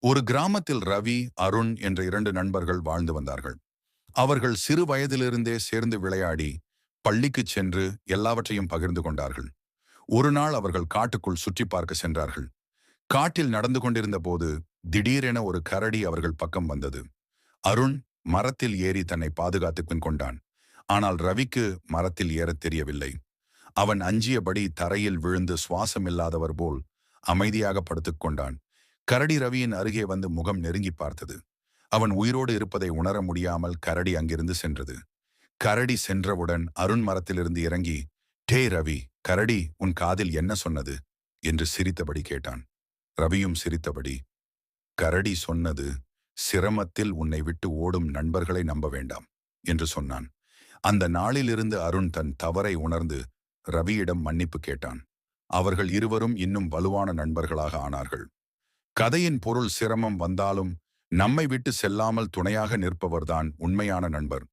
ஒரு கிராமத்தில் ரவி, அருண் என்ற இரண்டு நண்பர்கள் வாழ்ந்து வந்தார்கள். அவர்கள் சிறு வயதிலிருந்தே சேர்ந்து விளையாடி, பள்ளிக்குச் சென்று எல்லாவற்றையும் பகிர்ந்து கொண்டார்கள். ஒரு நாள் அவர்கள் காட்டுக்குள் சுற்றி பார்க்க சென்றார்கள். காட்டில் நடந்து கொண்டிருந்த போது திடீரென ஒரு கரடி அவர்கள் பக்கம் வந்தது. அருண் மரத்தில் ஏறி தன்னை பாதுகாத்துக் கொண்டான். ஆனால் ரவிக்கு மரத்தில் ஏறத் தெரியவில்லை. அவன் அஞ்சியபடி தரையில் விழுந்து சுவாசமில்லாதவர் போல் அமைதியாக படுத்துக் கொண்டான். கரடி ரவியின் அருகே வந்து முகம் நெருங்கி பார்த்தது. அவன் உயிரோடு இருப்பதை உணர முடியாமல் கரடி அங்கிருந்து சென்றது. கரடி சென்றவுடன் அருண் மரத்திலிருந்து இறங்கி, "டே ரவி, கரடி உன் காதில் என்ன சொன்னது?" என்று சிரித்தபடி கேட்டான். ரவியும் சிரித்தபடி, "கரடி சொன்னது, சிரமத்தில் உன்னை விட்டு ஓடும் நண்பர்களை நம்ப வேண்டாம்" என்று சொன்னான். அந்த நாளிலிருந்து அருண் தன் தவறை உணர்ந்து ரவியிடம் மன்னிப்பு கேட்டான். அவர்கள் இருவரும் இன்னும் வலுவான நண்பர்களாக ஆனார்கள். கதையின் பொருள்: சிரமம் வந்தாலும் நம்மை விட்டு செல்லாமல் துணையாக நிற்பவர்தான் உண்மையான நண்பர்.